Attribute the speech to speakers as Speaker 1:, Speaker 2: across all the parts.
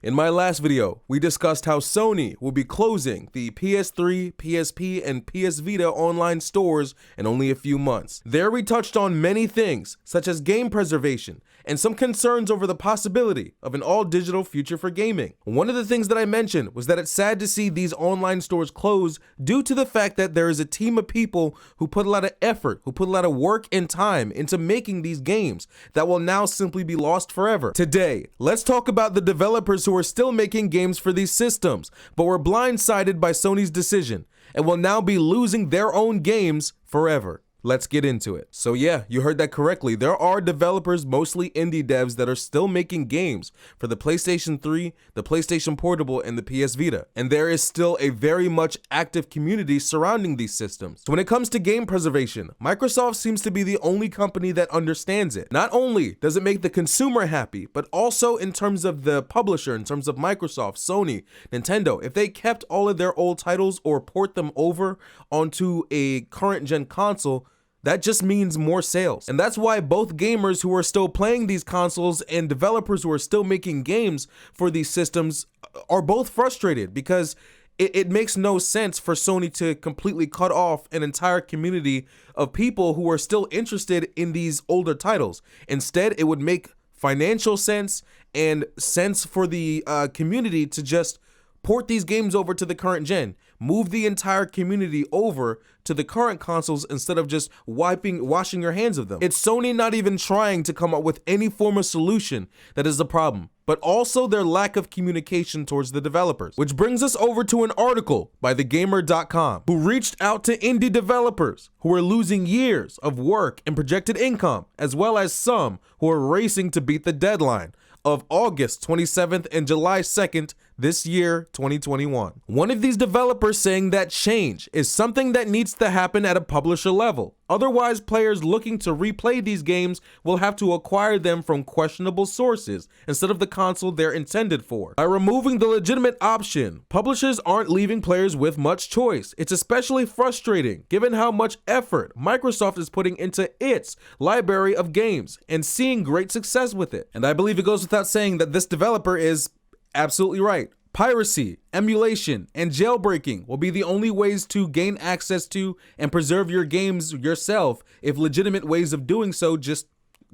Speaker 1: In my last video, we discussed how Sony will be closing the PS3, PSP, and PS Vita online stores in only a few months. There we touched on many things, such as game preservation, and some concerns over the possibility of an all-digital future for gaming. One of the things that I mentioned was that it's sad to see these online stores close due to the fact that there is a team of people who put a lot of effort, who put a lot of work and time into making these games that will now simply be lost forever. Today, let's talk about the developers who are still making games for these systems, but were blindsided by Sony's decision and will now be losing their own games forever. Let's get into it. So yeah, you heard that correctly. There are developers, mostly indie devs, that are still making games for the PlayStation 3, the PlayStation Portable, and the PS Vita. And there is still a very much active community surrounding these systems. So when it comes to game preservation, Microsoft seems to be the only company that understands it. Not only does it make the consumer happy, but also in terms of the publisher, in terms of Microsoft, Sony, Nintendo, if they kept all of their old titles or port them over onto a current gen console, that just means more sales. And that's why both gamers who are still playing these consoles and developers who are still making games for these systems are both frustrated, because it makes no sense for Sony to completely cut off an entire community of people who are still interested in these older titles. Instead, it would make financial sense and sense for the community to just port these games over to the current gen, move the entire community over to the current consoles instead of just washing your hands of them. It's Sony not even trying to come up with any form of solution that is the problem, but also their lack of communication towards the developers. Which brings us over to an article by thegamer.com, who reached out to indie developers who are losing years of work and projected income, as well as some who are racing to beat the deadline of August 27th and July 2nd this year, 2021. One of these developers saying that change is something that needs to happen at a publisher level. Otherwise, players looking to replay these games will have to acquire them from questionable sources instead of the console they're intended for. By removing the legitimate option, publishers aren't leaving players with much choice. It's especially frustrating given how much effort Microsoft is putting into its library of games and seeing great success with it. And I believe it goes without saying that this developer is absolutely right. Piracy, emulation, and jailbreaking will be the only ways to gain access to and preserve your games yourself if legitimate ways of doing so just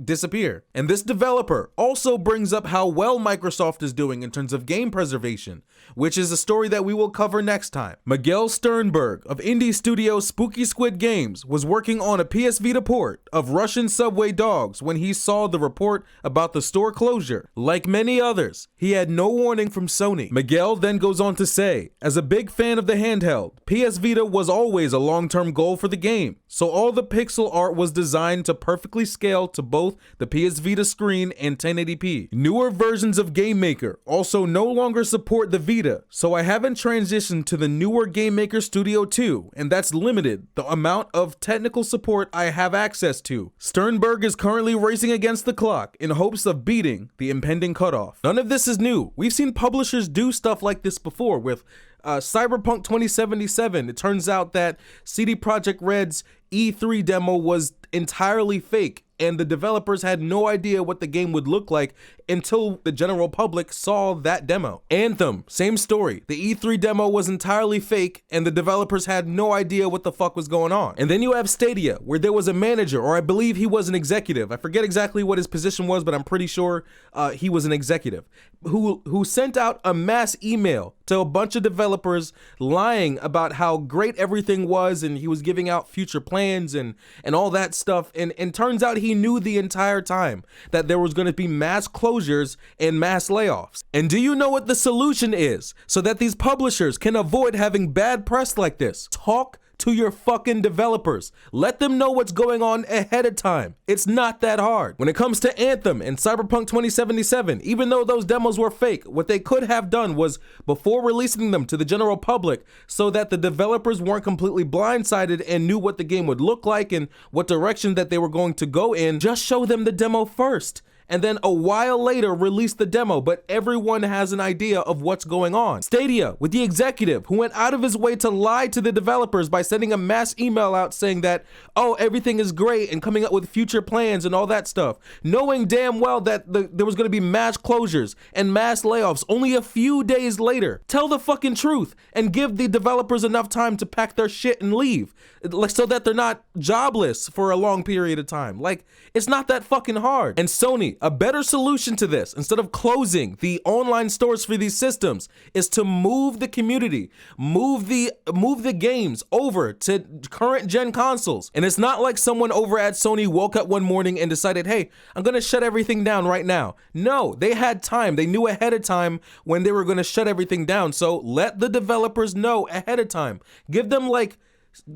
Speaker 1: disappear. And this developer also brings up how well Microsoft is doing in terms of game preservation, which is a story that we will cover next time. Miguel Sternberg of indie studio Spooky Squid Games was working on a PS Vita port of Russian Subway Dogs when he saw the report about the store closure. Like many others, he had no warning from Sony. Miguel then goes on to say, as a big fan of the handheld, PS Vita was always a long-term goal for the game, so all the pixel art was designed to perfectly scale to both the PS Vita screen and 1080p. Newer versions of Game Maker also no longer support the Vita, so I haven't transitioned to the newer Game Maker Studio 2, and that's limited the amount of technical support I have access to. Sternberg is currently racing against the clock in hopes of beating the impending cutoff. None of this is new. We've seen publishers do stuff like this before with Cyberpunk 2077. It turns out that CD Projekt Red's E3 demo was entirely fake, and the developers had no idea what the game would look like until the general public saw that demo. Anthem, same story. The E3 demo was entirely fake, and the developers had no idea what the fuck was going on. And then you have Stadia, where there was a manager, or I believe he was an executive. I forget exactly what his position was, but I'm pretty sure he was an executive, who sent out a mass email to a bunch of developers lying about how great everything was, and he was giving out future plans and all that stuff. And turns out he knew the entire time that there was going to be mass closures and mass layoffs. And do you know what the solution is so that these publishers can avoid having bad press like this? Talk to your fucking developers. Let them know what's going on ahead of time. It's not that hard. When it comes to Anthem and Cyberpunk 2077, even though those demos were fake, what they could have done was, before releasing them to the general public, so that the developers weren't completely blindsided and knew what the game would look like and what direction that they were going to go in, just show them the demo first and then a while later release the demo, but everyone has an idea of what's going on. Stadia, with the executive who went out of his way to lie to the developers by sending a mass email out saying that, oh, everything is great and coming up with future plans and all that stuff, knowing damn well that there was going to be mass closures and mass layoffs only a few days later. Tell the fucking truth and give the developers enough time to pack their shit and leave, like, so that they're not jobless for a long period of time. Like, it's not that fucking hard. And Sony, a better solution to this, instead of closing the online stores for these systems, is to move the community, move the games over to current gen consoles. And it's not like someone over at Sony woke up one morning and decided, hey, I'm gonna shut everything down right now. No, they had time. They knew ahead of time when they were gonna shut everything down. So let the developers know ahead of time. Give them like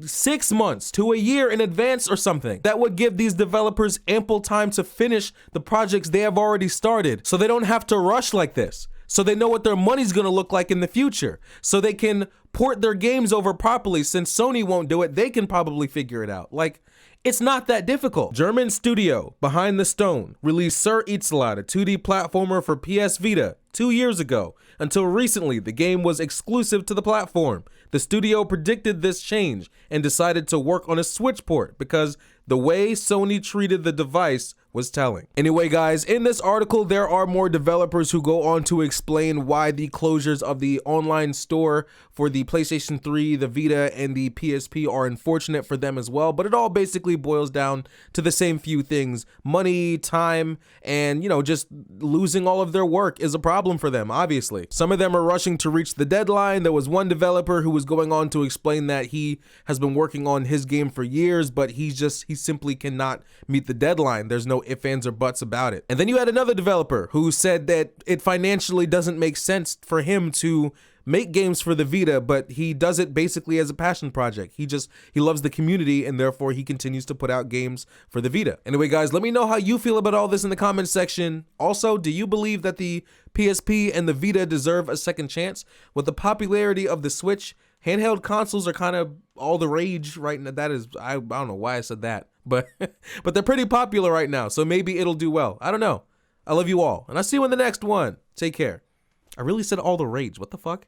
Speaker 1: 6 months to a year in advance or something. That would give these developers ample time to finish the projects they have already started, so they don't have to rush like this. So they know what their money's gonna look like in the future. So they can port their games over properly. Since Sony won't do it, they can probably figure it out. Like, it's not that difficult. German studio Behind the Stone released Sir Eatslot, a 2D platformer for PS Vita 2 years ago. Until recently, the game was exclusive to the platform. The studio predicted this change and decided to work on a Switch port because the way Sony treated the device was telling. Anyway, guys, in this article, there are more developers who go on to explain why the closures of the online store for the PlayStation 3, the Vita, and the PSP are unfortunate for them as well, but it all basically boils down to the same few things. Money, time, and, you know, just losing all of their work is a problem for them, obviously. Some of them are rushing to reach the deadline. There was one developer who was going on to explain that he has been working on his game for years, but he simply cannot meet the deadline. There's no ifs, ands, or buts about it. And then you had another developer who said that it financially doesn't make sense for him to make games for the Vita, but he does it basically as a passion project. He loves the community, and therefore he continues to put out games for the Vita. Anyway, guys, let me know how you feel about all this in the comment section. Also, do you believe that the PSP and the Vita deserve a second chance? With the popularity of the Switch, handheld consoles are kind of all the rage right now. That is, I don't know why I said that, but they're pretty popular right now, so maybe it'll do well. I don't know. I love you all, and I'll see you in the next one. Take care. I really said all the rage. What the fuck?